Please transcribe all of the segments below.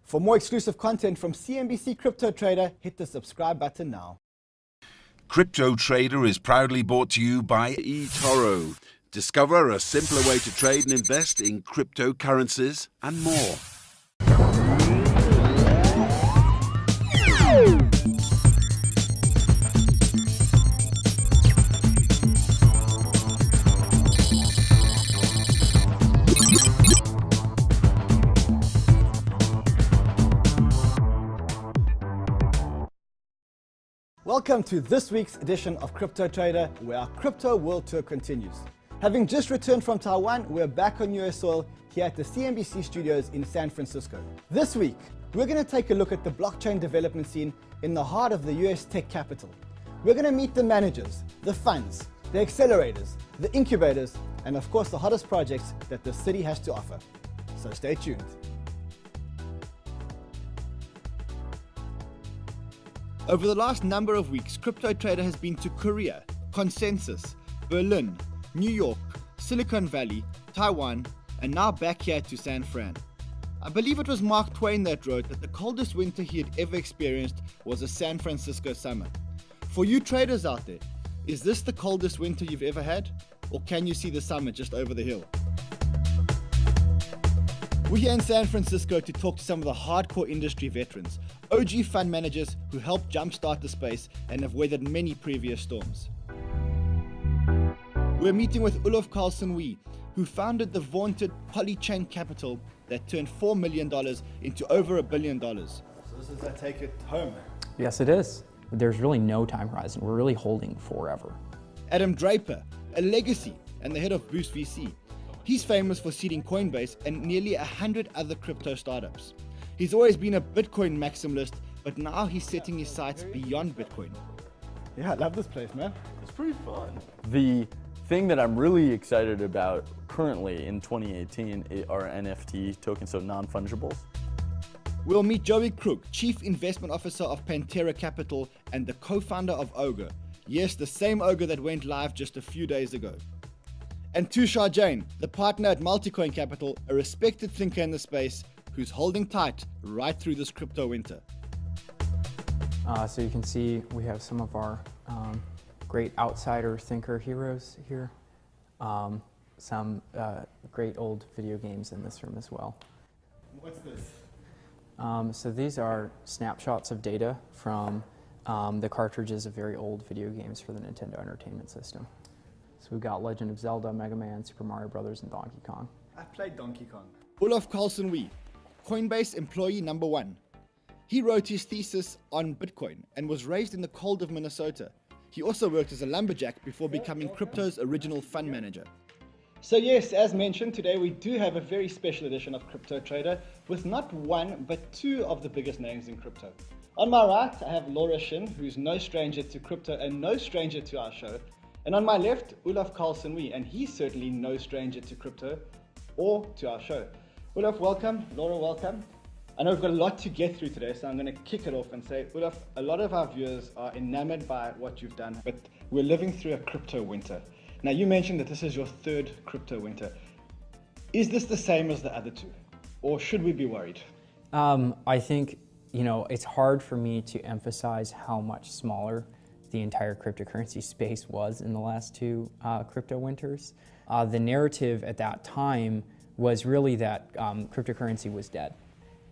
For more exclusive content from CNBC Cryptotrader, hit the subscribe button now. Cryptotrader is proudly brought to you by eToro. Discover a simpler way to trade and invest in cryptocurrencies and more. Welcome to this week's edition of Cryptotrader, where our crypto world tour continues. Having just returned from Taiwan, we're back on US soil here at the CNBC studios in San Francisco. This week, we're going to take a look at the blockchain development scene in the heart of the US tech capital. We're going to meet the managers, the funds, the accelerators, the incubators, and of course the hottest projects that the city has to offer. So stay tuned. Over the last number of weeks, Cryptotrader has been to Korea, Consensus, Berlin, New York, Silicon Valley, Taiwan, and now back here to San Fran. I believe it was Mark Twain that wrote that the coldest winter he had ever experienced was a San Francisco summer. For you traders out there, is this the coldest winter you've ever had? Or can you see the summer just over the hill? We're here in San Francisco to talk to some of the hardcore industry veterans, OG fund managers who helped jumpstart the space and have weathered many previous storms. We're meeting with Olof Carlson-Wee, who founded the vaunted Polychain Capital that turned $4 million into over $1 billion. So this is, I take it, home. Yes, it is. There's really no time horizon. We're really holding forever. Adam Draper, a legacy and the head of Boost VC. He's famous for seeding Coinbase and nearly 100 other crypto startups. He's always been a Bitcoin maximalist, but now he's setting his sights beyond Bitcoin. Yeah, I love this place, man. It's pretty fun. The thing that I'm really excited about currently in 2018 are NFT tokens, so non-fungibles. We'll meet Joey Krug, Chief Investment Officer of Pantera Capital and the co-founder of Ogre. Yes, the same Ogre that went live just a few days ago. And Tushar Jain, the partner at Multicoin Capital, a respected thinker in the space who's holding tight right through this crypto winter. So you can see we have some of our great outsider thinker heroes here. Some great old video games in this room as well. What's this? So these are snapshots of data from the cartridges of very old video games for the Nintendo Entertainment System. So we've got Legend of Zelda, Mega Man, Super Mario Brothers, and Donkey Kong. I've played Donkey Kong. Olof Carlson-Wee, Coinbase employee number 1. He wrote his thesis on Bitcoin and was raised in the cold of Minnesota. He also worked as a lumberjack before becoming crypto's original fund manager. So yes, as mentioned, today we do have a very special edition of Cryptotrader with not one, but two of the biggest names in crypto. On my right, I have Laura Shin, who's no stranger to crypto and no stranger to our show. And on my left, Olof Carlson-Wee, and he's certainly no stranger to crypto or to our show. Olof, welcome. Laura, welcome. I know we've got a lot to get through today, so I'm going to kick it off and say, Olof, a lot of our viewers are enamored by what you've done, but we're living through a crypto winter. Now, you mentioned that this is your third crypto winter. Is this the same as the other two, or should we be worried? I think, it's hard for me to emphasize how much smaller the entire cryptocurrency space was in the last two crypto winters. The narrative at that time was really that cryptocurrency was dead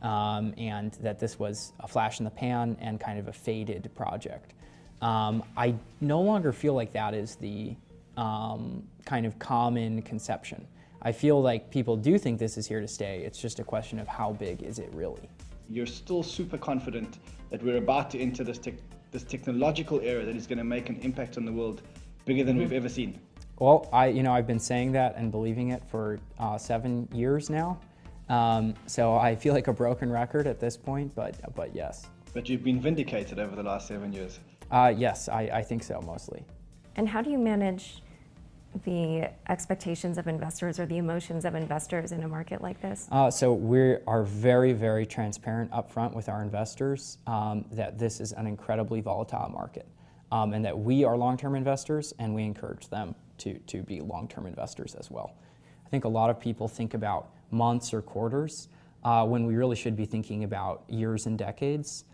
and that this was a flash in the pan and kind of a faded project. I no longer feel like that is the kind of common conception. I feel like people do think this is here to stay. It's just a question of how big is it really. You're still super confident that we're about to enter this technological era that is going to make an impact on the world bigger than we've ever seen. Well, I've been saying that and believing it for 7 years now. So I feel like a broken record at this point, but yes. But you've been vindicated over the last 7 years. Yes, I think so, mostly. And how do you manage the expectations of investors or the emotions of investors in a market like this? So we are very, very transparent upfront with our investors that this is an incredibly volatile market and that we are long-term investors and we encourage them to be long-term investors as well. I think a lot of people think about months or quarters. when we really should be thinking about years and decades,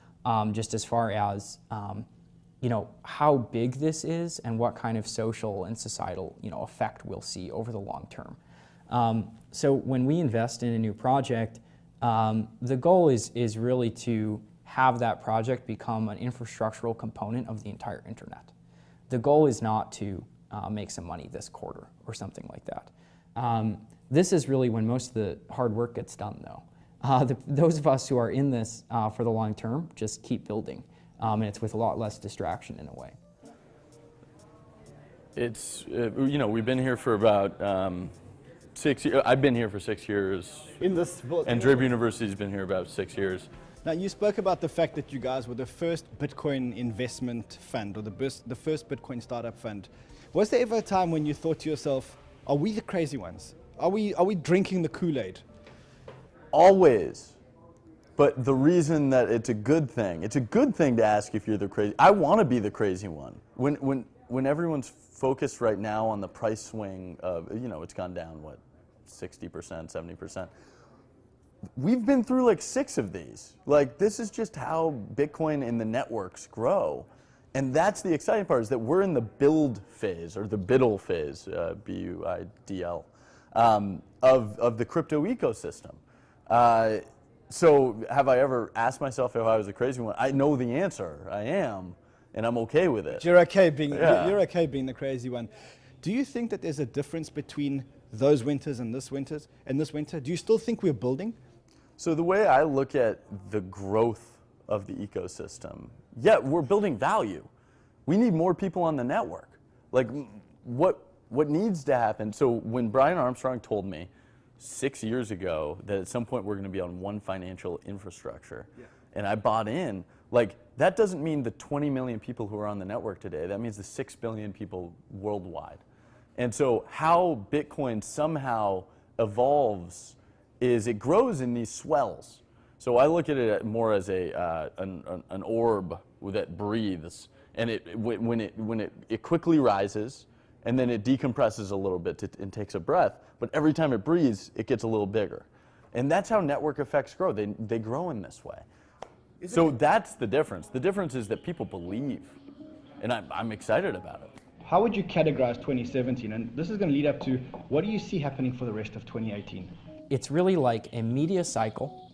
just as far as how big this is and what kind of social and societal effect we'll see over the long term. So when we invest in a new project, the goal is really to have that project become an infrastructural component of the entire internet. The goal is not to make some money this quarter or something like that. This is really when most of the hard work gets done, though. Those of us who are in this for the long term just keep building, and it's with a lot less distraction in a way. It's, we've been here for about 6 years. I've been here for 6 years. In this And Drip University's been here about 6 years. Now, you spoke about the fact that you guys were the first Bitcoin investment fund, or the first Bitcoin startup fund. Was there ever a time when you thought to yourself, are we the crazy ones? Are we drinking the Kool-Aid? Always. But the reason that it's a good thing to ask if you're the crazy. I want to be the crazy one. When everyone's focused right now on the price swing of, it's gone down, 60%, 70%. We've been through like 6 of these. Like, this is just how Bitcoin and the networks grow. And that's the exciting part, is that we're in the build phase, or the BUIDL phase, BUIDL, of the crypto ecosystem. So have I ever asked myself if I was a crazy one? I know the answer. I am, and I'm okay with it. You're okay being the crazy one. Do you think that there's a difference between those winters and this winter? Do you still think we're building? So the way I look at the growth of the ecosystem, yeah, we're building value. We need more people on the network. Like, what needs to happen? So when Brian Armstrong told me 6 years ago that at some point we're going to be on one financial infrastructure, and I bought in, like, that doesn't mean the 20 million people who are on the network today. That means the 6 billion people worldwide. And so how Bitcoin somehow evolves is it grows in these swells. So I look at it more as an orb that breathes, and when it quickly rises, and then it decompresses a little bit and takes a breath. But every time it breathes, it gets a little bigger, and that's how network effects grow. They grow in this way. So that's the difference. The difference is that people believe, and I'm excited about it. How would you categorize 2017? And this is going to lead up to, what do you see happening for the rest of 2018? It's really like a media cycle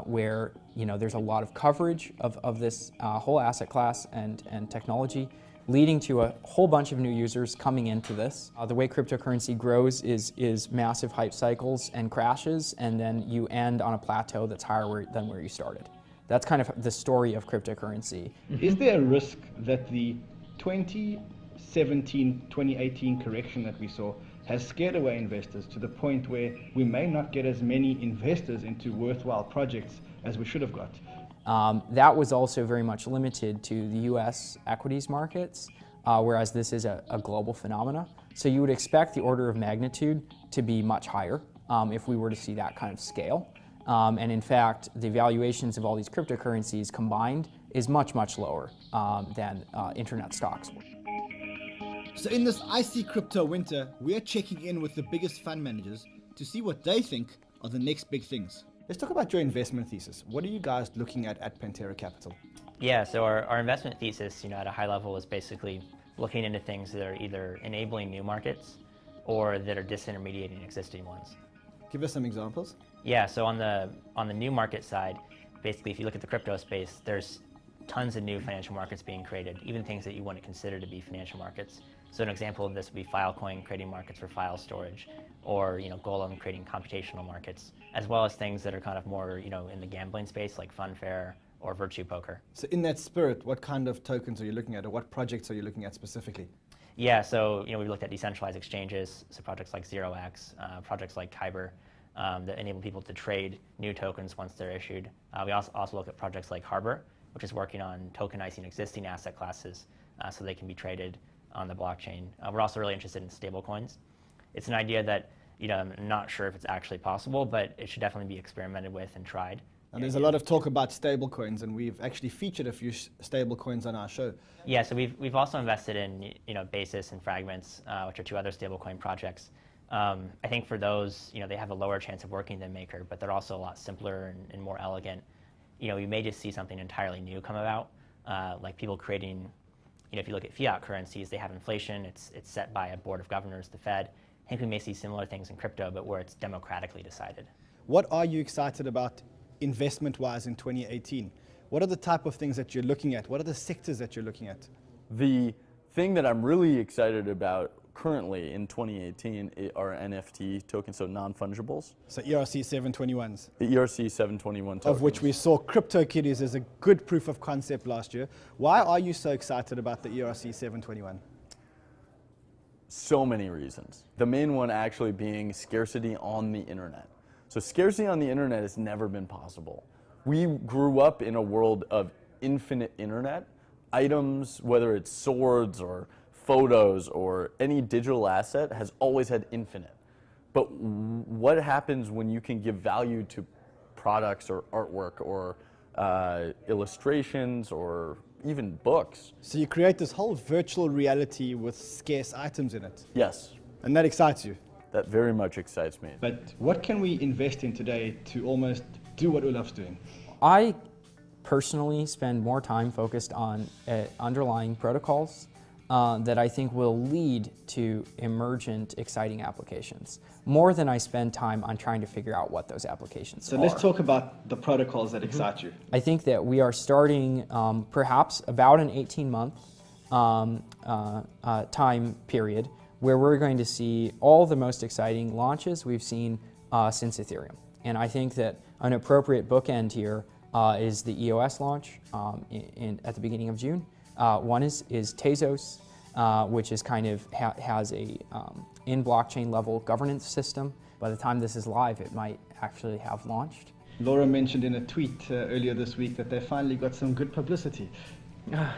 where there's a lot of coverage of this whole asset class and technology, leading to a whole bunch of new users coming into this. The way cryptocurrency grows is massive hype cycles and crashes, and then you end on a plateau that's higher than where you started. That's kind of the story of cryptocurrency. Is there a risk that the 2017, 2018 correction that we saw has scared away investors to the point where we may not get as many investors into worthwhile projects as we should have got? That was also very much limited to the US equities markets, whereas this is a global phenomena. So you would expect the order of magnitude to be much higher if we were to see that kind of scale. And in fact, the valuations of all these cryptocurrencies combined is much, much lower than internet stocks. So in this icy crypto winter, we are checking in with the biggest fund managers to see what they think are the next big things. Let's talk about your investment thesis. What are you guys looking at Pantera Capital? Yeah, so our investment thesis, at a high level, is basically looking into things that are either enabling new markets or that are disintermediating existing ones. Give us some examples. Yeah, so on the new market side, basically if you look at the crypto space, there's tons of new financial markets being created, even things that you wouldn't consider to be financial markets. So an example of this would be Filecoin creating markets for file storage, or Golem creating computational markets, as well as things that are kind of more in the gambling space like Funfair or Virtue Poker. So in that spirit, what kind of tokens are you looking at, or what projects are you looking at specifically? Yeah, so we've looked at decentralized exchanges, so projects like 0x, projects like Kyber, that enable people to trade new tokens once they're issued. We also look at projects like Harbor, which is working on tokenizing existing asset classes so they can be traded on the blockchain. We're also really interested in stablecoins. It's an idea that I'm not sure if it's actually possible, but it should definitely be experimented with and tried. And there's a lot of talk about stablecoins, and we've actually featured a few stablecoins on our show. Yeah, so we've also invested in Basis and Fragments, which are 2 other stablecoin projects. I think for those, they have a lower chance of working than Maker, but they're also a lot simpler and more elegant. You may just see something entirely new come about, like people creating, if you look at fiat currencies, they have inflation, it's set by a board of governors, the Fed. I think we may see similar things in crypto, but where it's democratically decided. What are you excited about investment-wise in 2018? What are the type of things that you're looking at? What are the sectors that you're looking at? The thing that I'm really excited about currently in 2018 are NFT tokens, so non-fungibles. So ERC 721s. The ERC 721 tokens. Of which we saw CryptoKitties as a good proof of concept last year. Why are you so excited about the ERC 721? So many reasons. The main one actually being scarcity on the internet. So scarcity on the internet has never been possible. We grew up in a world of infinite internet. Items, whether it's swords or photos or any digital asset, has always had infinite. But what happens when you can give value to products or artwork or illustrations or even books? So you create this whole virtual reality with scarce items in it. Yes. And that excites you. That very much excites me. But what can we invest in today to almost do what Olaf's doing? I personally spend more time focused on underlying protocols that I think will lead to emergent, exciting applications, more than I spend time on trying to figure out what those applications are. So let's talk about the protocols that excite you. I think that we are starting perhaps about an 18-month time period where we're going to see all the most exciting launches we've seen since Ethereum. And I think that an appropriate bookend here is the EOS launch at the beginning of June. One is Tezos, which is kind of has a in blockchain level governance system. By the time this is live, it might actually have launched. Laura mentioned in a tweet earlier this week that they finally got some good publicity. Well,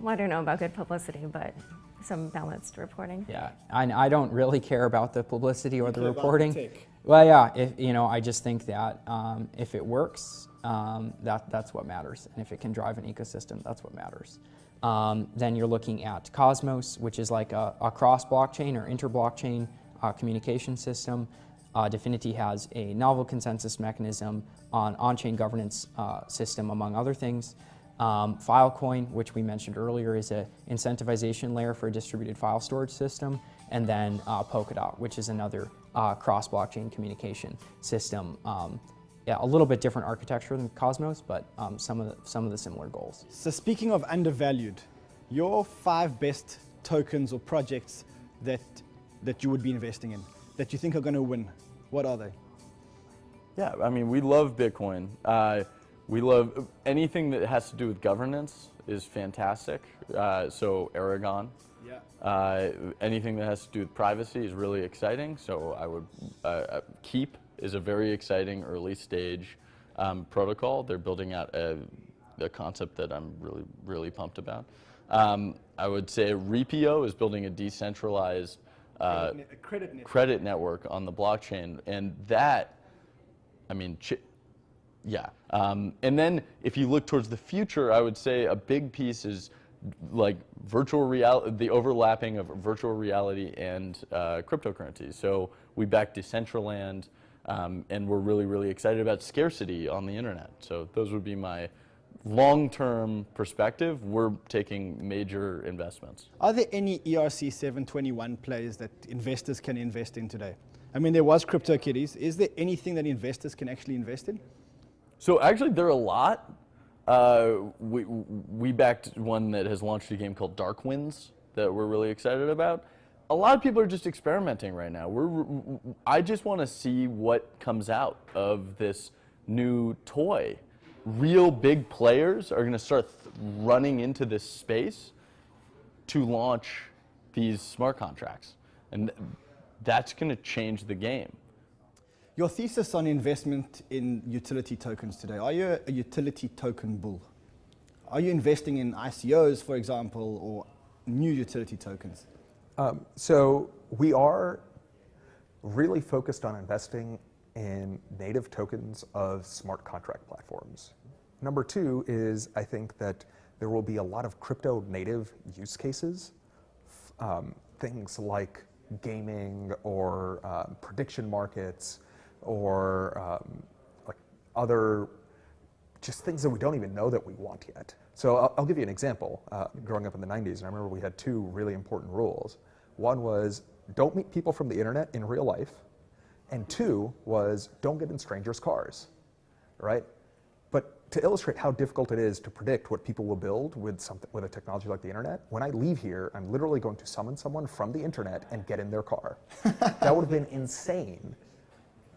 I don't know about good publicity, but some balanced reporting. Yeah, I don't really care about the publicity or the care about reporting. the tech. Well, yeah, I just think that if it works, that's what matters. And if it can drive an ecosystem, that's what matters. Then you're looking at Cosmos, which is like a cross-blockchain or inter-blockchain communication system. Dfinity has a novel consensus mechanism on-chain governance system, among other things. Filecoin, which we mentioned earlier, is an incentivization layer for a distributed file storage system. And then Polkadot, which is another cross-blockchain communication system. Yeah, a little bit different architecture than Cosmos, but some of the similar goals. So speaking of undervalued, your 5 best tokens or projects that you would be investing in, that you think are going to win, what are they? Yeah, I mean, we love Bitcoin. We love anything that has to do with governance is fantastic. So Aragon. Yeah. Anything that has to do with privacy is really exciting. So I would Keep is a very exciting early stage protocol. They're building out a concept that I'm really pumped about. I would say Repio is building a decentralized credit network on the blockchain, and that, I mean, yeah. And then if you look towards the future, I would say a big piece is like virtual reality, the overlapping of virtual reality and cryptocurrencies. So we back Decentraland, and we're really excited about scarcity on the internet. So those would be my long-term perspective. We're taking major investments. Are there any ERC 721 plays that investors can invest in today? I mean, there was CryptoKitties. Is there anything that investors can actually invest in? So actually, there are a lot. We backed one that has launched a game called Dark Winds that we're really excited about. A lot of people are just experimenting right now. I just want to see what comes out of this new toy. Real big players are going to start running into this space to launch these smart contracts, and that's going to change the game. Your thesis on investment in utility tokens today, are you a utility token bull? Are you investing in ICOs, for example, or new utility tokens? So we are really focused on investing in native tokens of smart contract platforms. Number 2 is I think that there will be a lot of crypto native use cases, things like gaming or prediction markets or like other just things that we don't even know that we want yet. So I'll give you an example. Growing up in the 90s, and I remember we had two really important rules. One was don't meet people from the internet in real life, and two was don't get in strangers' cars, right? But to illustrate how difficult it is to predict what people will build with a technology like the internet, when I leave here, I'm literally going to summon someone from the internet and get in their car. That would have been insane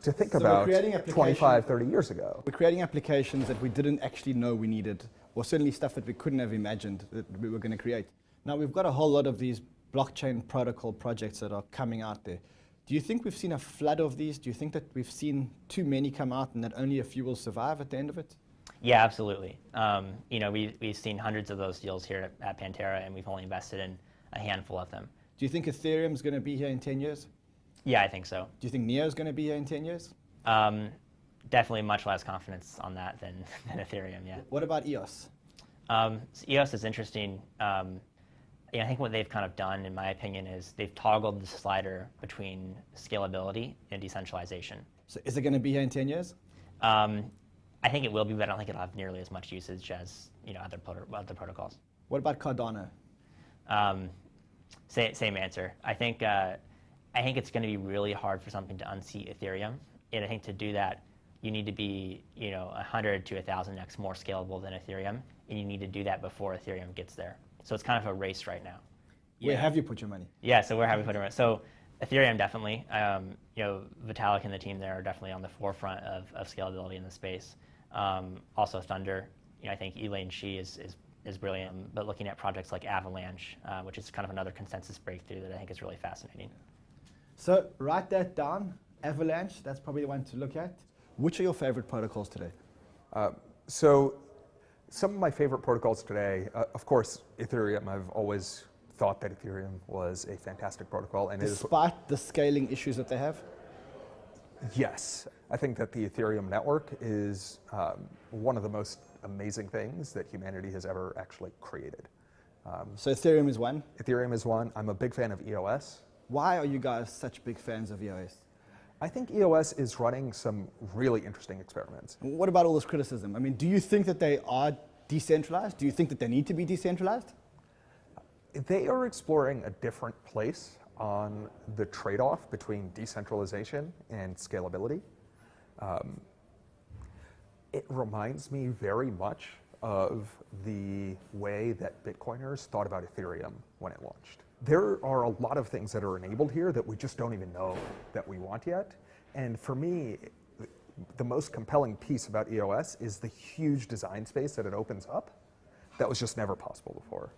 to think about 25, 30 years ago. We're creating applications that we didn't actually know we needed, or certainly stuff that we couldn't have imagined that we were going to create. Now, we've got a whole lot of these blockchain protocol projects that are coming out there. Do you think we've seen a flood of these? Do you think that we've seen too many come out and that only a few will survive at the end of it? Yeah, absolutely. We've seen hundreds of those deals here at Pantera, and we've only invested in a handful of them. Do you think Ethereum is going to be here in 10 years? Yeah, I think so. Do you think Neo is going to be here in 10 years? Definitely much less confidence on that than Ethereum, yeah. What about EOS? So EOS is interesting. I think what they've kind of done, in my opinion, is they've toggled the slider between scalability and decentralization. So is it going to be here in 10 years? I think it will be, but I don't think it'll have nearly as much usage as other protocols. What about Cardano? Same answer. I think it's going to be really hard for something to unseat Ethereum, and I think to do that, you need to be 100 to 1,000x more scalable than Ethereum, and you need to do that before Ethereum gets there. So it's kind of a race right now. Where have you put your money? Yeah, so where have we put it? So Ethereum definitely. Vitalik and the team there are definitely on the forefront of scalability in the space. Also Thunder. I think Elaine Shi is brilliant. But looking at projects like Avalanche, which is kind of another consensus breakthrough that I think is really fascinating. So write that down. Avalanche. That's probably the one to look at. Which are your favorite protocols today? So some of my favorite protocols today, of course, Ethereum. I've always thought that Ethereum was a fantastic protocol, and despite the scaling issues that they have. Yes, I think that the Ethereum network is one of the most amazing things that humanity has ever actually created. So Ethereum is one? Ethereum is one. I'm a big fan of EOS. Why are you guys such big fans of EOS? I think EOS is running some really interesting experiments. What about all this criticism? I mean, do you think that they are decentralized? Do you think that they need to be decentralized? They are exploring a different place on the trade-off between decentralization and scalability. It reminds me very much of the way that Bitcoiners thought about Ethereum when it launched. There are a lot of things that are enabled here that we just don't even know that we want yet. And for me, the most compelling piece about EOS is the huge design space that it opens up that was just never possible before.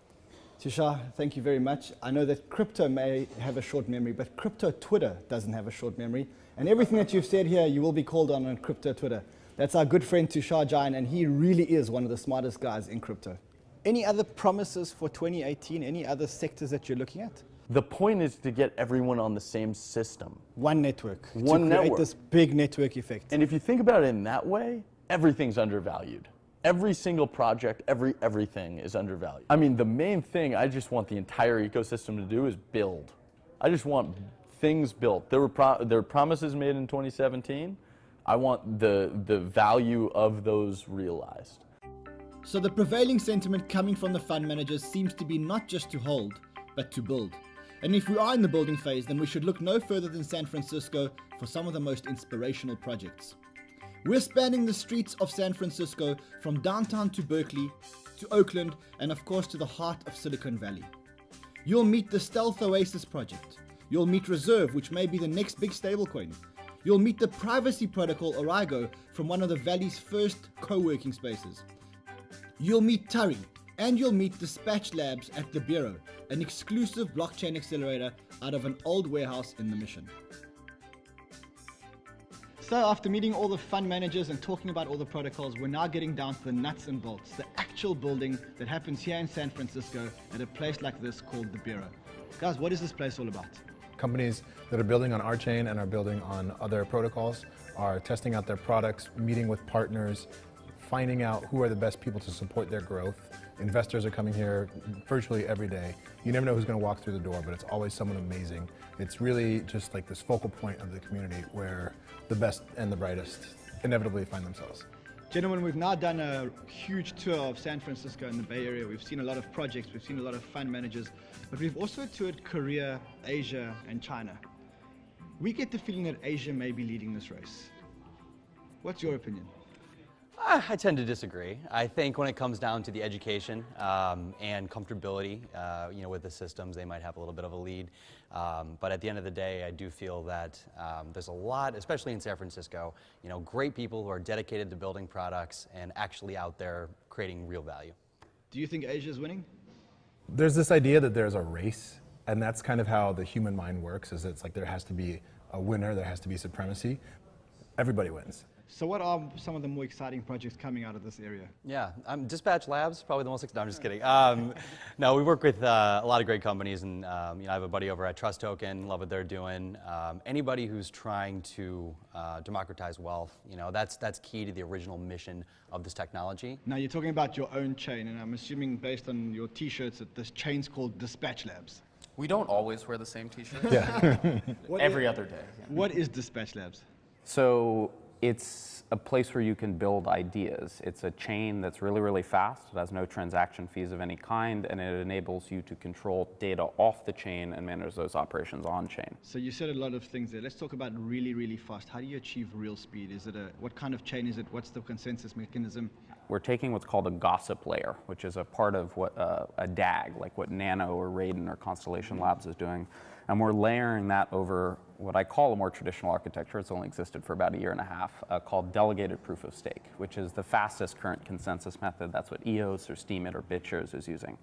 Tushar, thank you very much. I know that crypto may have a short memory, but crypto Twitter doesn't have a short memory. And everything that you've said here, you will be called on crypto Twitter. That's our good friend Tushar Jain, and he really is one of the smartest guys in crypto. Any other promises for 2018? Any other sectors that you're looking at? The point is to get everyone on the same system. One network. One to create network. this big network effect. And if you think about it in that way, everything's undervalued. Every single project, everything is undervalued. I mean, the main thing I just want the entire ecosystem to do is build. I just want things built. There were promises made in 2017. I want the value of those realized. So the prevailing sentiment coming from the fund managers seems to be not just to hold, but to build. And if we are in the building phase, then we should look no further than San Francisco for some of the most inspirational projects. We're spanning the streets of San Francisco from downtown to Berkeley, to Oakland, and of course to the heart of Silicon Valley. You'll meet the Stealth Oasis project. You'll meet Reserve, which may be the next big stablecoin. You'll meet the privacy protocol Origo from one of the Valley's first co-working spaces. You'll meet Tari, and you'll meet Dispatch Labs at the Bureau, an exclusive blockchain accelerator out of an old warehouse in the Mission. So after meeting all the fund managers and talking about all the protocols, we're now getting down to the nuts and bolts, the actual building that happens here in San Francisco at a place like this called the Bureau. Guys, what is this place all about? Companies that are building on our chain and are building on other protocols are testing out their products, meeting with partners, finding out who are the best people to support their growth, Investors are coming here virtually every day. You never know who's going to walk through the door, but it's always someone amazing. It's really just like this focal point of the community where the best and the brightest inevitably find themselves. Gentlemen, we've now done a huge tour of San Francisco and the Bay Area. We've seen a lot of projects, we've seen a lot of fund managers, but we've also toured Korea, Asia, and China. We get the feeling that Asia may be leading this race. What's your opinion? I tend to disagree. I think when it comes down to the education and comfortability, with the systems, they might have a little bit of a lead. But at the end of the day, I do feel that there's a lot, especially in San Francisco, great people who are dedicated to building products and actually out there creating real value. Do you think Asia is winning? There's this idea that there's a race, and that's kind of how the human mind works, is it's like there has to be a winner, there has to be supremacy. Everybody wins. So what are some of the more exciting projects coming out of this area? Yeah, Dispatch Labs, probably the most exciting. No, I'm just kidding. No, we work with a lot of great companies, and I have a buddy over at Trust Token, love what they're doing. Anybody who's trying to democratize wealth, that's key to the original mission of this technology. Now you're talking about your own chain, and I'm assuming based on your t-shirts that this chain's called Dispatch Labs. We don't always wear the same t-shirt. Yeah. Every other day. Yeah. What is Dispatch Labs? So it's a place where you can build ideas. It's a chain that's really, really fast. It has no transaction fees of any kind, and it enables you to control data off the chain and manage those operations on chain. So you said a lot of things there. Let's talk about really, really fast. How do you achieve real speed? What kind of chain is it? What's the consensus mechanism? We're taking what's called a gossip layer, which is a part of what a DAG, like what Nano or Raiden or Constellation Labs is doing. And we're layering that over what I call a more traditional architecture. It's only existed for about a year and a half, called delegated proof of stake, which is the fastest current consensus method. That's what EOS or Steemit or BitShares is using.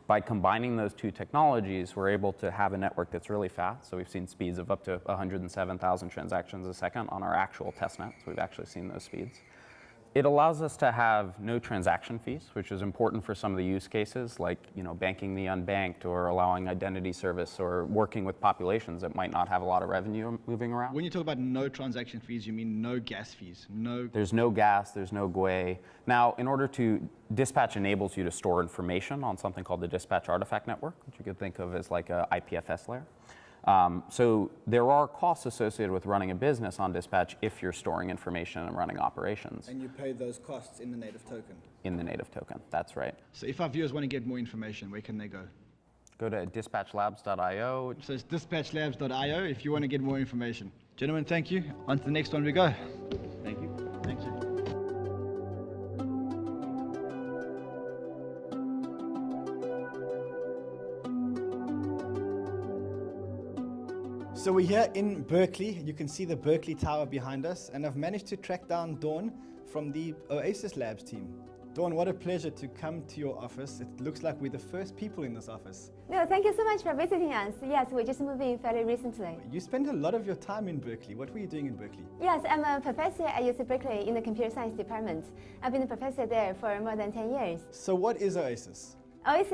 By combining those two technologies, we're able to have a network that's really fast. So we've seen speeds of up to 107,000 transactions a second on our actual testnet. So we've actually seen those speeds. It allows us to have no transaction fees, which is important for some of the use cases, like banking the unbanked, or allowing identity service, or working with populations that might not have a lot of revenue moving around. When you talk about no transaction fees, you mean no gas fees? There's no gas, there's no GUI. Now, in order to, Dispatch enables you to store information on something called the Dispatch Artifact Network, which you could think of as like a IPFS layer. So there are costs associated with running a business on Dispatch if you're storing information and running operations. And you pay those costs in the native token? In the native token, that's right. So if our viewers want to get more information, where can they go? Go to dispatchlabs.io. So it's dispatchlabs.io if you want to get more information. Gentlemen, thank you. On to the next one we go. Thank you. Thank you. So we're here in Berkeley. You can see the Berkeley Tower behind us, and I've managed to track down Dawn from the Oasis Labs team. Dawn, what a pleasure to come to your office. It looks like we're the first people in this office. No, thank you so much for visiting us. Yes, we just moved in fairly recently. You spent a lot of your time in Berkeley. What were you doing in Berkeley? Yes, I'm a professor at UC Berkeley in the computer science department. I've been a professor there for more than 10 years. So what is Oasis? At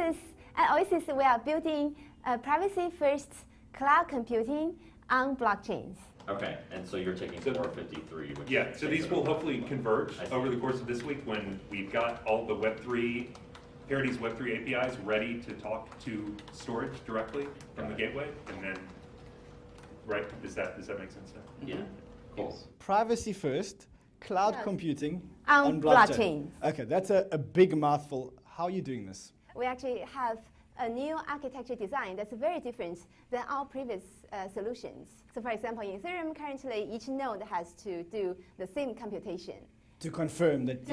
Oasis, we are building privacy-first cloud computing on blockchains. Okay, and so you're taking 453. Which yeah, so these will hopefully converge over the course of this week when we've got all the Web3, Parity's Web3 APIs ready to talk to storage directly from the gateway, and then, right, does that make sense now? Yeah, cool. Privacy first, cloud computing on blockchain. Okay, that's a big mouthful. How are you doing this? We actually have a new architecture design that's very different than our previous solutions. So for example, in Ethereum, currently each node has to do the same computation. To confirm that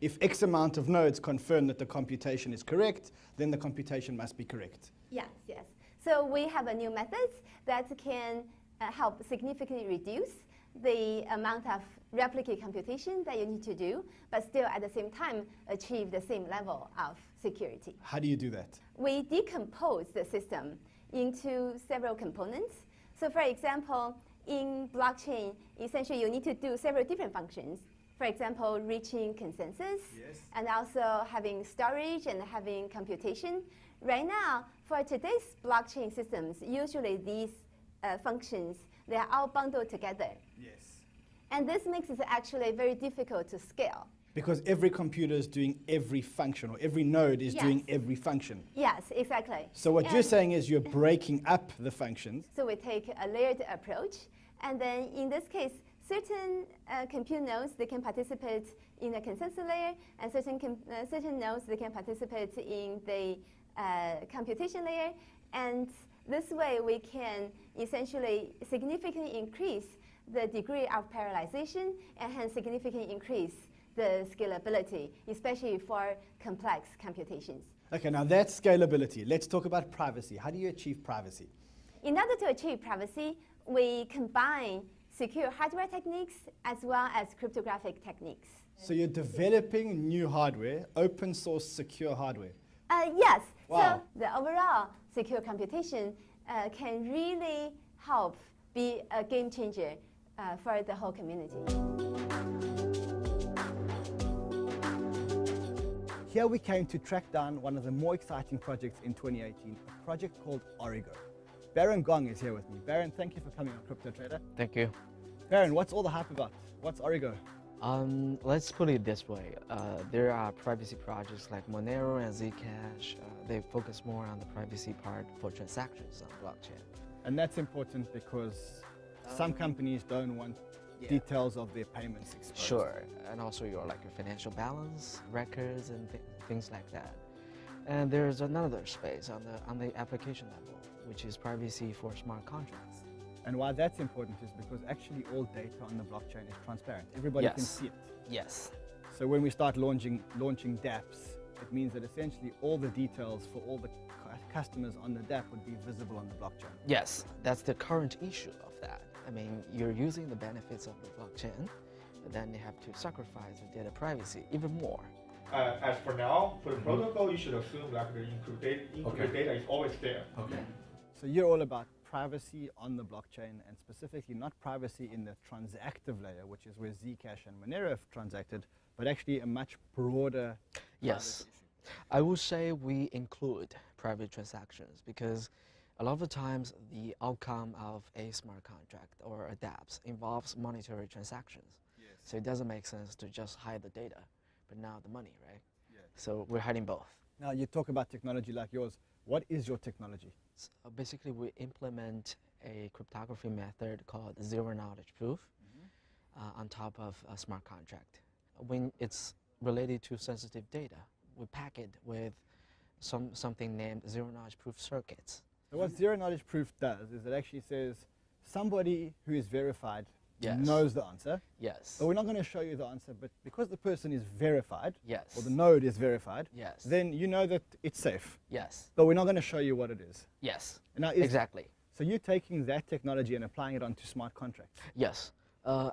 if X amount of nodes confirm that the computation is correct, then the computation must be correct. Yes, yes. So we have a new methods that can help significantly reduce the amount of replicate computation that you need to do, but still at the same time achieve the same level of security. How do you do that? We decompose the system into several components. So for example, in blockchain, essentially you need to do several different functions. For example, reaching consensus, and also having storage and having computation. Right now, for today's blockchain systems, usually these functions, they are all bundled together. Yes. And this makes it actually very difficult to scale. Because every computer is doing every function, or every node is doing every function. Yes, exactly. So what you're saying is you're breaking up the functions. So we take a layered approach, and then in this case, certain compute nodes, they can participate in the consensus layer, and certain nodes, they can participate in the computation layer. And this way, we can essentially significantly increase the degree of parallelization and hence significantly increase the scalability, especially for complex computations. Okay, now that's scalability. Let's talk about privacy. How do you achieve privacy? In order to achieve privacy, we combine secure hardware techniques as well as cryptographic techniques. So you're developing new hardware, open source secure hardware. Yes. Wow. So the overall secure computation can really help be a game changer for the whole community. Here we came to track down one of the more exciting projects in 2018, a project called Origo. Baron Gong is here with me. Baron, thank you for coming on Cryptotrader. Thank you. Baron, what's all the hype about? What's Origo? Let's put it this way. There are privacy projects like Monero and Zcash. They focus more on the privacy part for transactions on blockchain. And that's important because some companies don't want details of their payments exposed. Sure, and also your financial balance, records, and things like that. And there's another space on the application level, which is privacy for smart contracts. And why that's important is because actually all data on the blockchain is transparent. Everybody can see it. Yes. So when we start launching dApps, it means that essentially all the details for all the customers on the dApp would be visible on the blockchain. Yes, that's the current issue of that. I mean, you're using the benefits of the blockchain, but then you have to sacrifice the data privacy even more. As for now, for the protocol, you should assume the encrypted data is always there. Okay. So you're all about privacy on the blockchain, and specifically not privacy in the transactive layer, which is where Zcash and Monero have transacted, but actually a much broader Yes. I would say we include private transactions because a lot of the times the outcome of a smart contract or a dApps involves monetary transactions. Yes. So it doesn't make sense to just hide the data, but now the money, right? Yes. So we're hiding both. Now you talk about technology like yours. What is your technology? So basically, we implement a cryptography method called zero-knowledge proof on top of a smart contract. When it's related to sensitive data, we pack it with something named zero-knowledge proof circuits. So what zero-knowledge proof does is it actually says somebody who is verified knows the answer. Yes. But we're not going to show you the answer, but because the person is verified, yes, or the node is verified, yes, then you know that it's safe. Yes. But we're not going to show you what it is. Yes. Now, exactly. So you're taking that technology and applying it onto smart contracts. Yes.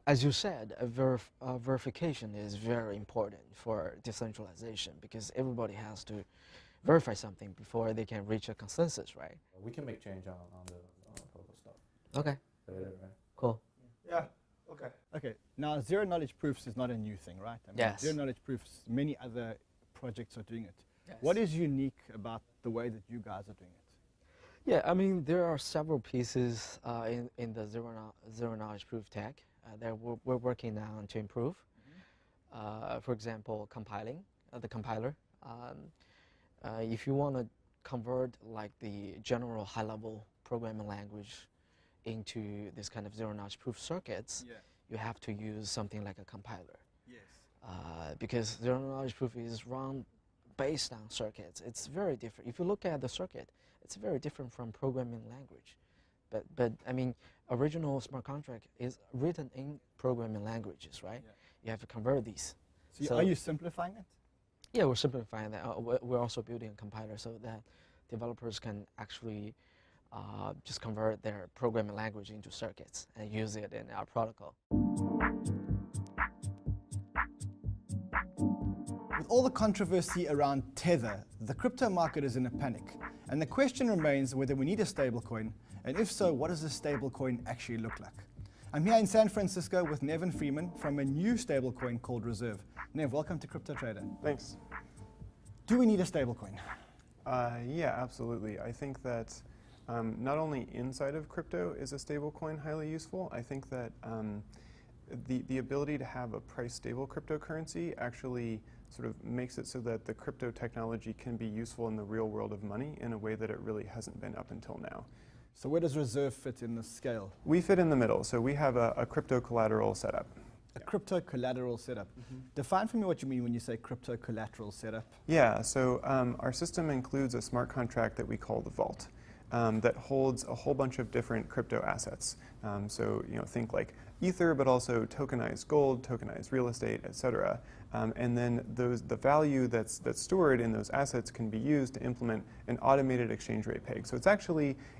As you said, verification is very important for decentralization because everybody has to verify something before they can reach a consensus, right? We can make change on the protocol stuff. Okay. Cool. Yeah. Okay. Okay. Now, zero-knowledge proofs is not a new thing, right? I mean, yes. Zero-knowledge proofs, many other projects are doing it. Yes. What is unique about the way that you guys are doing it? Yeah, I mean, there are several pieces in the zero-knowledge proof tech that we're working on to improve. For example, compiling, the compiler. If you want to convert like the general high-level programming language into this kind of zero-knowledge proof circuits, you have to use something like a compiler. Yes. Because zero-knowledge proof is run based on circuits. It's very different. If you look at the circuit, it's very different from programming language. But I mean, original smart contract is written in programming languages, right? Yeah. You have to convert these. So are you simplifying it? Yeah, we're simplifying that. We're also building a compiler so that developers can actually just convert their programming language into circuits and use it in our protocol. With all the controversy around Tether, the crypto market is in a panic. And the question remains whether we need a stablecoin, and if so, what does a stablecoin actually look like? I'm here in San Francisco with Nevin Freeman from a new stablecoin called Reserve. Nev, welcome to Cryptotrader. Thanks. Do we need a stablecoin? Yeah, absolutely. I think that not only inside of crypto is a stablecoin highly useful, I think that the ability to have a price-stable cryptocurrency actually sort of makes it so that the crypto technology can be useful in the real world of money in a way that it really hasn't been up until now. So where does Reserve fit in the scale? We fit in the middle, so we have a crypto collateral setup. A crypto collateral setup. Define for me what you mean when you say crypto collateral setup. Yeah, so our system includes a smart contract that we call the vault that holds a whole bunch of different crypto assets. So think like Ether, but also tokenized gold, tokenized real estate, etc. And then the value that's stored in those assets can be used to implement an automated exchange rate peg. So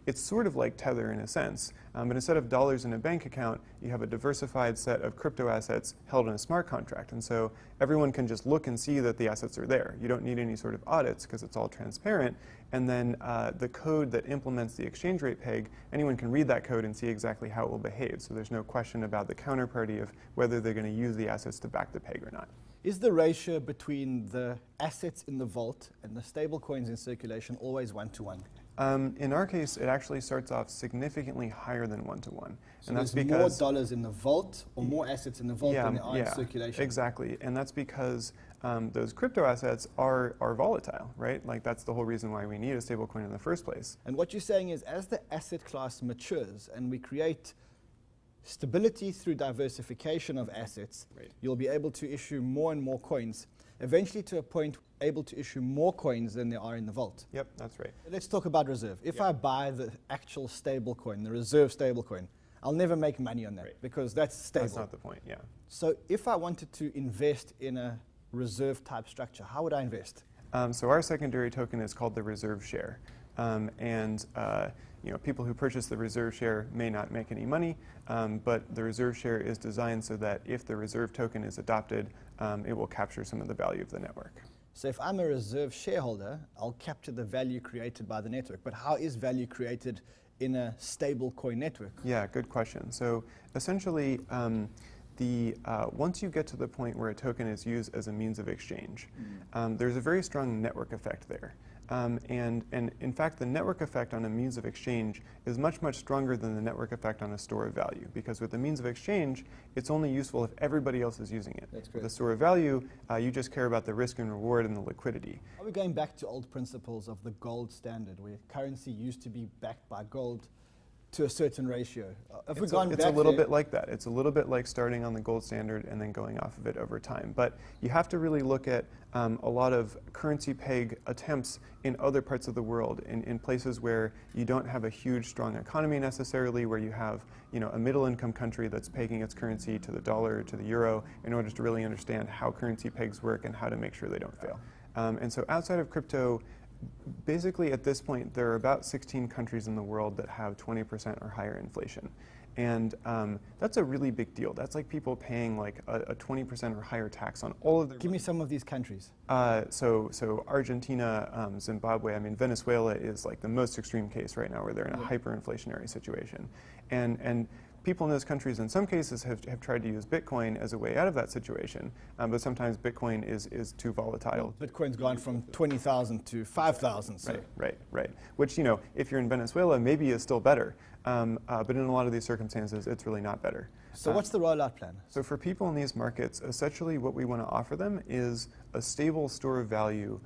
it's sort of like Tether in a sense, but instead of dollars in a bank account, you have a diversified set of crypto assets held in a smart contract. And so everyone can just look and see that the assets are there. You don't need any sort of audits because it's all transparent. And then the code that implements the exchange rate peg, anyone can read that code and see exactly how it will behave. So there's no question about the counterparty of whether they're going to use the assets to back the peg or not. Is the ratio between the assets in the vault and the stable coins in circulation always 1-to-1? In our case, it actually starts off significantly higher than 1-to-1. So and that's because more dollars in the vault or more assets in the vault than there are in circulation? Exactly. And that's because those crypto assets are volatile, right? Like that's the whole reason why we need a stable coin in the first place. And what you're saying is as the asset class matures and we create stability through diversification of assets, you'll be able to issue more and more coins, eventually to a point able to issue more coins than there are in the vault. Yep, that's right. Let's talk about Reserve. If I buy the actual stable coin, the Reserve stable coin, I'll never make money on that because that's stable. That's not the point, yeah. So if I wanted to invest in a Reserve type structure, how would I invest? So our secondary token is called the Reserve share. People who purchase the Reserve share may not make any money, but the Reserve share is designed so that if the Reserve token is adopted, it will capture some of the value of the network. So if I'm a Reserve shareholder, I'll capture the value created by the network. But how is value created in a stable coin network? Yeah, good question. So essentially, once you get to the point where a token is used as a means of exchange, there's a very strong network effect there. And in fact, the network effect on a means of exchange is much, much stronger than the network effect on a store of value. Because with the means of exchange, it's only useful if everybody else is using it. With a store of value, you just care about the risk and reward and the liquidity. Are we going back to old principles of the gold standard, where currency used to be backed by gold to a certain ratio? It's a little bit like that. It's a little bit like starting on the gold standard and then going off of it over time. But you have to really look at a lot of currency peg attempts in other parts of the world, in places where you don't have a huge, strong economy necessarily, where you have a middle-income country that's pegging its currency to the dollar or to the euro in order to really understand how currency pegs work and how to make sure they don't fail. And so outside of crypto, basically at this point, there are about 16 countries in the world that have 20% or higher inflation. And that's a really big deal. That's like people paying like a 20% or higher tax on all of their Give me some of these countries. So Argentina, Zimbabwe, Venezuela is like the most extreme case right now where they're in a hyperinflationary situation. And people in those countries in some cases have tried to use Bitcoin as a way out of that situation, but sometimes Bitcoin is too volatile. Bitcoin's gone from 20,000 to 5,000. So. Right. Which, if you're in Venezuela, maybe is still better. But in a lot of these circumstances, it's really not better. So what's the rollout plan? So for people in these markets, essentially what we want to offer them is a stable store of value,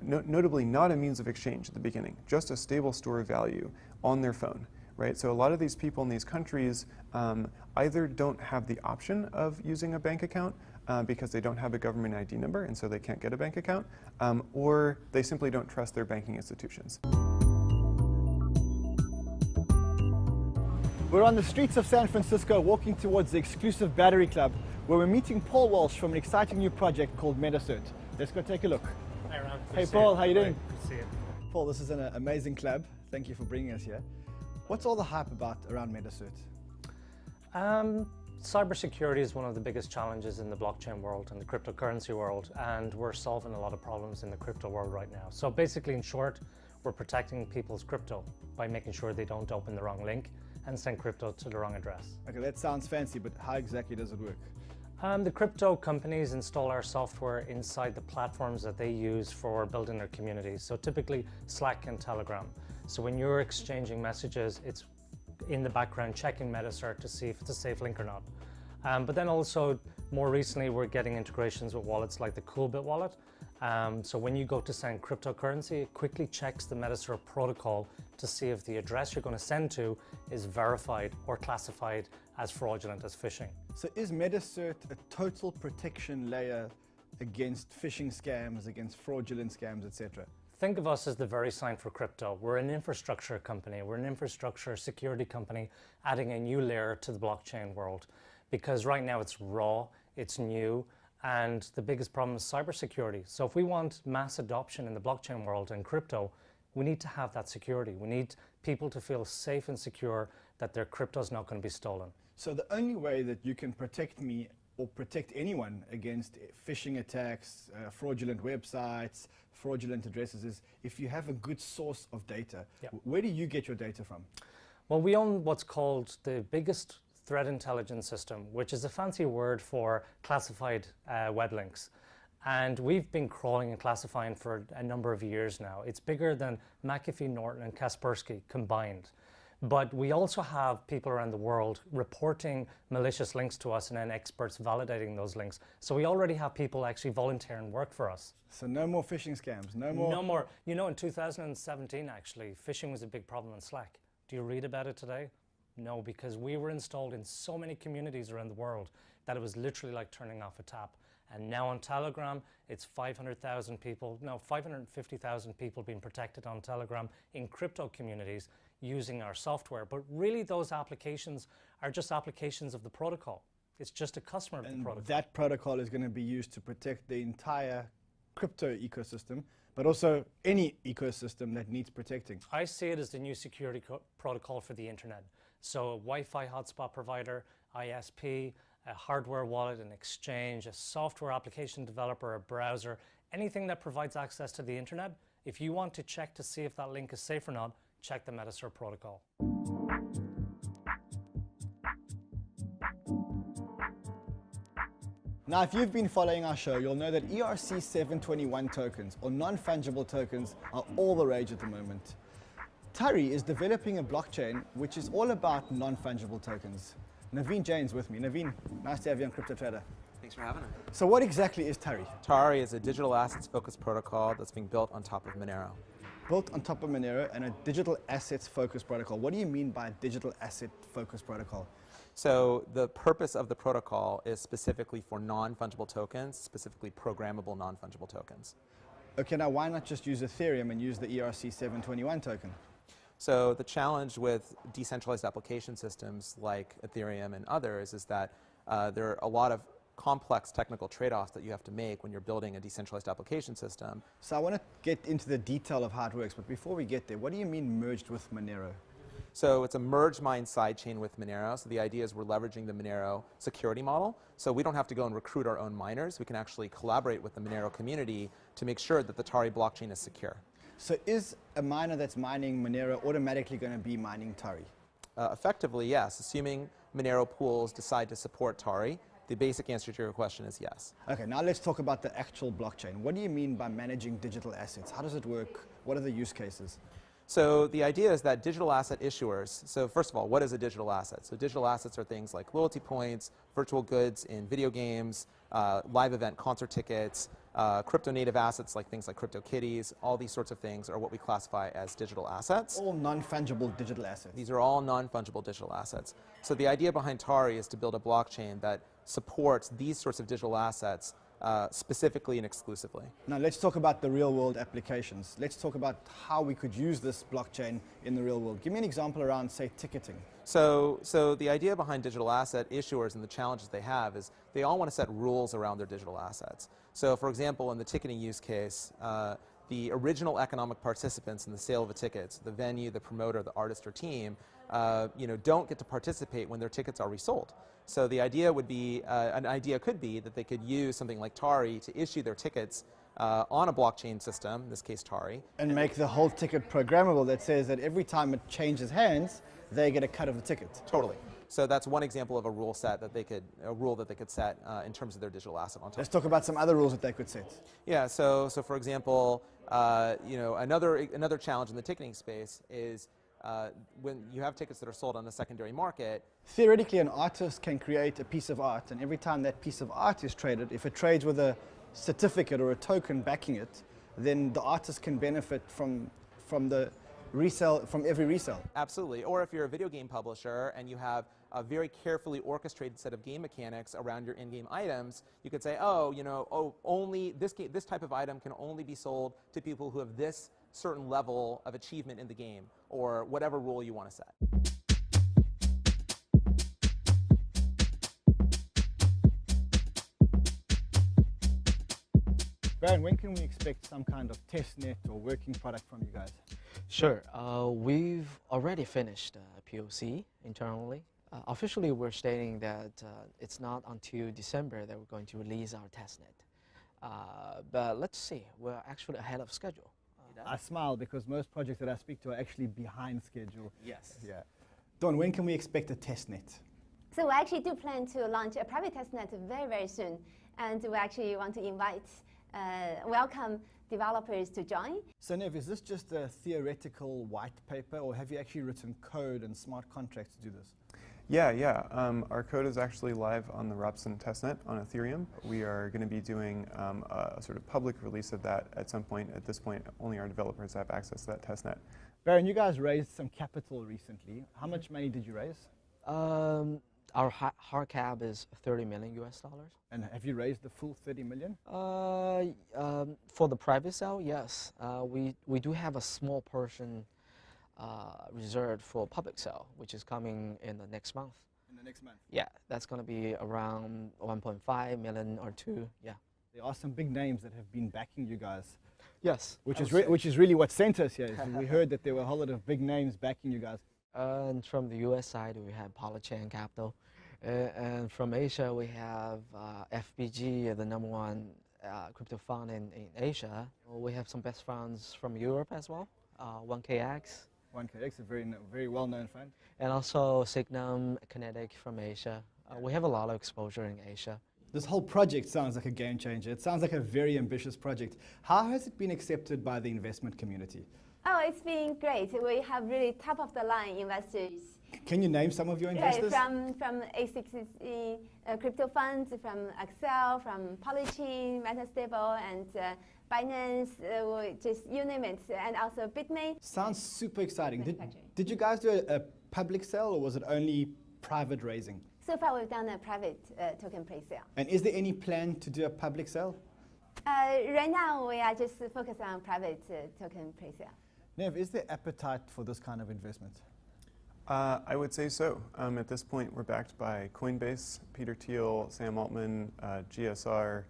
notably not a means of exchange at the beginning, just a stable store of value on their phone. Right? So a lot of these people in these countries either don't have the option of using a bank account because they don't have a government ID number and so they can't get a bank account, or they simply don't trust their banking institutions. We're on the streets of San Francisco walking towards the exclusive Battery Club where we're meeting Paul Walsh from an exciting new project called Metacert. Let's go take a look. Hi, Ron. Hey Paul, how you doing? Good to see you. Paul, this is an amazing club. Thank you for bringing us here. What's all the hype about around Metacert? Cybersecurity is one of the biggest challenges in the blockchain world and the cryptocurrency world, and we're solving a lot of problems in the crypto world right now. So basically, in short, we're protecting people's crypto by making sure they don't open the wrong link and send crypto to the wrong address. Okay, that sounds fancy, but how exactly does it work? The crypto companies install our software inside the platforms that they use for building their communities. So typically Slack and Telegram. So when you're exchanging messages, it's in the background checking Metacert to see if it's a safe link or not. But then also, more recently, we're getting integrations with wallets like the Coolbit wallet. So when you go to send cryptocurrency, it quickly checks the Metacert protocol to see if the address you're going to send to is verified or classified as fraudulent as phishing. So is Metacert a total protection layer against phishing scams, against fraudulent scams, etc.? Think of us as the very sign for crypto. We're an infrastructure company. We're an infrastructure security company adding a new layer to the blockchain world. Because right now it's raw, it's new, and the biggest problem is cybersecurity. So if we want mass adoption in the blockchain world and crypto, we need to have that security. We need people to feel safe and secure that their crypto is not going to be stolen. So the only way that you can protect me or protect anyone against phishing attacks, fraudulent websites, fraudulent addresses is if you have a good source of data. Yeah. Where do you get your data from? Well, we own what's called the biggest threat intelligence system, which is a fancy word for classified web links. And we've been crawling and classifying for a number of years now. It's bigger than McAfee, Norton, and Kaspersky combined. But we also have people around the world reporting malicious links to us and then experts validating those links. So we already have people actually volunteer and work for us. So no more phishing scams, no more? No more. You know, in 2017, actually, phishing was a big problem in Slack. Do you read about it today? No, because we were installed in so many communities around the world that it was literally like turning off a tap. And now on Telegram, it's 500,000 people, no, 550,000 people being protected on Telegram in crypto communities using our software. But really those applications are just applications of the protocol. It's just a customer of the protocol. That protocol is going to be used to protect the entire crypto ecosystem, but also any ecosystem that needs protecting. I see it as the new security protocol for the internet. So a Wi-Fi hotspot provider, ISP, a hardware wallet, an exchange, a software application developer, a browser, anything that provides access to the internet. If you want to check to see if that link is safe or not, check the Metacert protocol. Now, if you've been following our show, you'll know that ERC-721 tokens, or non-fungible tokens, are all the rage at the moment. Tari is developing a blockchain which is all about non-fungible tokens. Naveen Jain's with me. Naveen, nice to have you on Cryptotrader. Thanks for having us. So what exactly is Tari? Tari is a digital assets focused protocol that's being built on top of Monero. Built on top of Monero and a digital assets focused protocol. What do you mean by digital asset focused protocol? So the purpose of the protocol is specifically for non-fungible tokens, specifically programmable non-fungible tokens. Okay, now why not just use Ethereum and use the ERC-721 token? So the challenge with decentralized application systems like Ethereum and others is that there are a lot of complex technical trade-offs that you have to make when you're building a decentralized application system. So I want to get into the detail of how it works, but before we get there, what do you mean merged with Monero? So it's a merge mine sidechain with Monero. So the idea is we're leveraging the Monero security model. So we don't have to go and recruit our own miners. We can actually collaborate with the Monero community to make sure that the Tari blockchain is secure. So is a miner that's mining Monero automatically going to be mining Tari? Effectively, yes. Assuming Monero pools decide to support Tari, the basic answer to your question is yes. Okay, now let's talk about the actual blockchain. What do you mean by managing digital assets? How does it work? What are the use cases? So the idea is that digital asset issuers, so first of all, what is a digital asset? So digital assets are things like loyalty points, virtual goods in video games, live event concert tickets, crypto native assets like things like CryptoKitties, all these sorts of things are what we classify as digital assets. All non-fungible digital assets. These are all non-fungible digital assets. So the idea behind Tari is to build a blockchain that supports these sorts of digital assets specifically and exclusively. Now let's talk about the real world applications. Let's talk about how we could use this blockchain in the real world. Give me an example around, say, ticketing. So the idea behind digital asset issuers and the challenges they have is they all want to set rules around their digital assets. So for example, in the ticketing use case, the original economic participants in the sale of a ticket, the venue, the promoter, the artist or team, don't get to participate when their tickets are resold. So the idea would be, an idea could be that they could use something like Tari to issue their tickets on a blockchain system, in this case Tari. And make the whole ticket programmable that says that every time it changes hands, they get a cut of the ticket. Totally. So that's one example of a rule set that they could, a rule that they could set in terms of their digital asset on top. Let's talk about some other rules that they could set. Yeah, so for example, another challenge in the ticketing space is when you have tickets that are sold on a secondary market. Theoretically, an artist can create a piece of art, and every time that piece of art is traded, if it trades with a certificate or a token backing it, then the artist can benefit from the resale, from every resale. Absolutely. Or if you're a video game publisher and you have a very carefully orchestrated set of game mechanics around your in-game items, you could say, only this type of item can only be sold to people who have this certain level of achievement in the game, or whatever rule you want to set. Baron, when can we expect some kind of test net or working product from you guys? Sure. We've already finished POC internally. Officially, we're stating that it's not until December that we're going to release our testnet. But let's see, we're actually ahead of schedule. I smile because most projects that I speak to are actually behind schedule. Yes. Yeah. Dawn, when can we expect a testnet? So we actually do plan to launch a private testnet very, very soon. And we actually want to welcome developers to join. So Nev, is this just a theoretical white paper, or have you actually written code and smart contracts to do this? Yeah. Our code is actually live on the Robson testnet on Ethereum. We are going to be doing a sort of public release of that at some point. At this point, only our developers have access to that testnet. Baron, you guys raised some capital recently. How much money did you raise? Our hard cap is $30 million US. And have you raised the full 30 million? For the private sale, yes. We do have a small portion reserved for public sale, which is coming in the next month. In the next month? Yeah, that's going to be around 1.5 million or 2, yeah. There are some big names that have been backing you guys. Yes. Which is really what sent us here. We heard that there were a whole lot of big names backing you guys. And from the US side, we have Polychain Capital. And from Asia, we have FBG, the #1 crypto fund in Asia. We have some best funds from Europe as well, 1KX. 1KX, a very well-known fund. And also Signum, Kinetic from Asia. We have a lot of exposure in Asia. This whole project sounds like a game changer. It sounds like a very ambitious project. How has it been accepted by the investment community? Oh, it's been great. We have really top-of-the-line investors. Can you name some of your investors? Right, from A60 crypto funds, from Accel, from Polychain, MetaStable, and Binance, just you name it, and also Bitmain. Sounds super exciting. Did you guys do a public sale, or was it only private raising? So far, we've done a private token pre-sale. And is there any plan to do a public sale? Right now, we are just focused on private token pre-sale. Nev, is there appetite for this kind of investment? I would say so. At this point, we're backed by Coinbase, Peter Thiel, Sam Altman, GSR,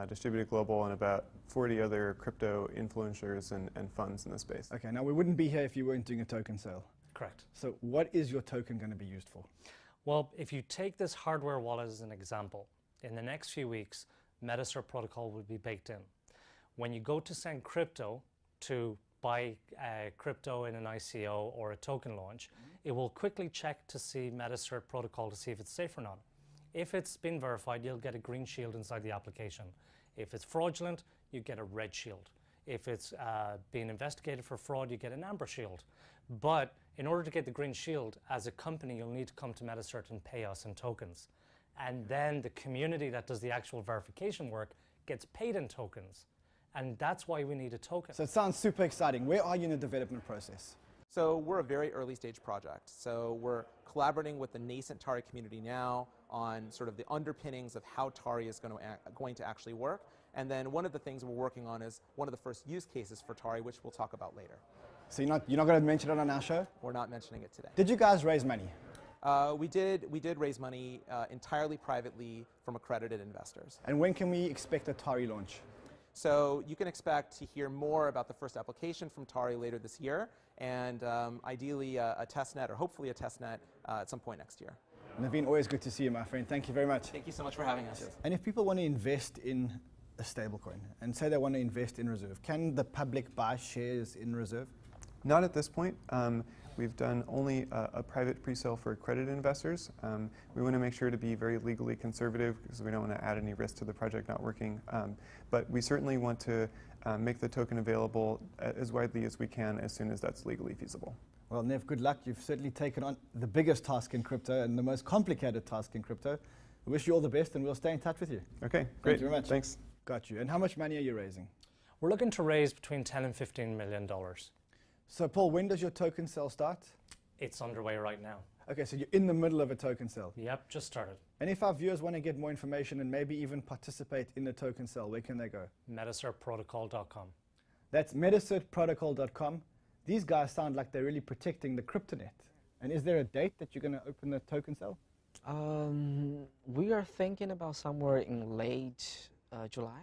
Distributed Global, and about 40 other crypto influencers and funds in the space. Okay, now we wouldn't be here if you weren't doing a token sale. Correct. So what is your token going to be used for? Well, if you take this hardware wallet as an example, in the next few weeks, MetaCert protocol will be baked in. When you go to send crypto to buy crypto in an ICO or a token launch, it will quickly check to see MetaCert protocol to see if it's safe or not. If it's been verified, you'll get a green shield inside the application. If it's fraudulent, you get a red shield. If it's being investigated for fraud, you get an amber shield. But in order to get the green shield, as a company, you'll need to come to MetaCert and pay us in tokens. And then the community that does the actual verification work gets paid in tokens. And that's why we need a token. So it sounds super exciting. Where are you in the development process? So we're a very early stage project. So we're collaborating with the nascent Tari community now on sort of the underpinnings of how Tari is going to actually work. And then one of the things we're working on is one of the first use cases for Tari, which we'll talk about later. So you're not going to mention it on our show? We're not mentioning it today. Did you guys raise money? We did raise money entirely privately from accredited investors. And when can we expect a Tari launch? So you can expect to hear more about the first application from Tari later this year, and ideally a testnet, or hopefully a testnet at some point next year. Naveen, always good to see you, my friend. Thank you very much. Thank you so much for having us. And if people want to invest in a stablecoin and say they want to invest in Reserve, can the public buy shares in Reserve? Not at this point. We've done only a private pre-sale for accredited investors. We want to make sure to be very legally conservative because we don't want to add any risk to the project not working. But we certainly want to make the token available as widely as we can as soon as that's legally feasible. Well, Nev, good luck. You've certainly taken on the biggest task in crypto and the most complicated task in crypto. I wish you all the best, and we'll stay in touch with you. Okay, great. Thank you very much. Thanks. Got you. And how much money are you raising? We're looking to raise between $10 and $15 million. So, Paul, when does your token sale start? It's underway right now. Okay, so you're in the middle of a token sale. Yep, just started. And if our viewers want to get more information and maybe even participate in the token sale, where can they go? MetaCertProtocol.com. That's MetaCertProtocol.com. These guys sound like they're really protecting the cryptonet. And is there a date that you're going to open the token sale? We are thinking about somewhere in late July.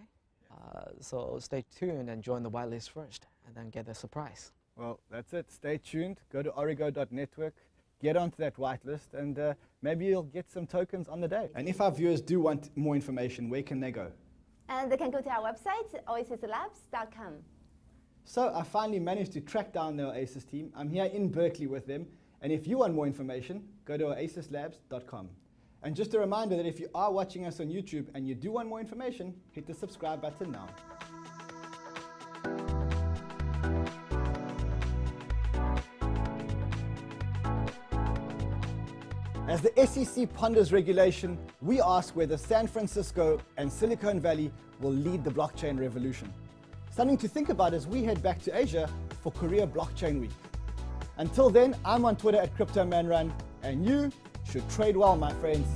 So stay tuned and join the whitelist first, and then get the surprise. Well, that's it. Stay tuned. Go to origo.network, get onto that whitelist, and maybe you'll get some tokens on the day. And if our viewers do want more information, where can they go? And they can go to our website, oasislabs.com. So I finally managed to track down the Oasis team. I'm here in Berkeley with them. And if you want more information, go to oasislabs.com. And just a reminder that if you are watching us on YouTube and you do want more information, hit the subscribe button now. As the SEC ponders regulation, we ask whether San Francisco and Silicon Valley will lead the blockchain revolution. Something to think about as we head back to Asia for Korea Blockchain Week. Until then, I'm on Twitter at CryptoManRun, and you should trade well, my friends.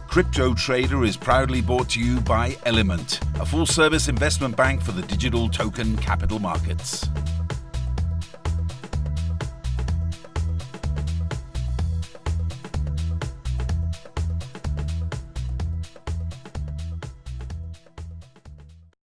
Cryptotrader is proudly brought to you by Element, a full-service investment bank for the digital token capital markets.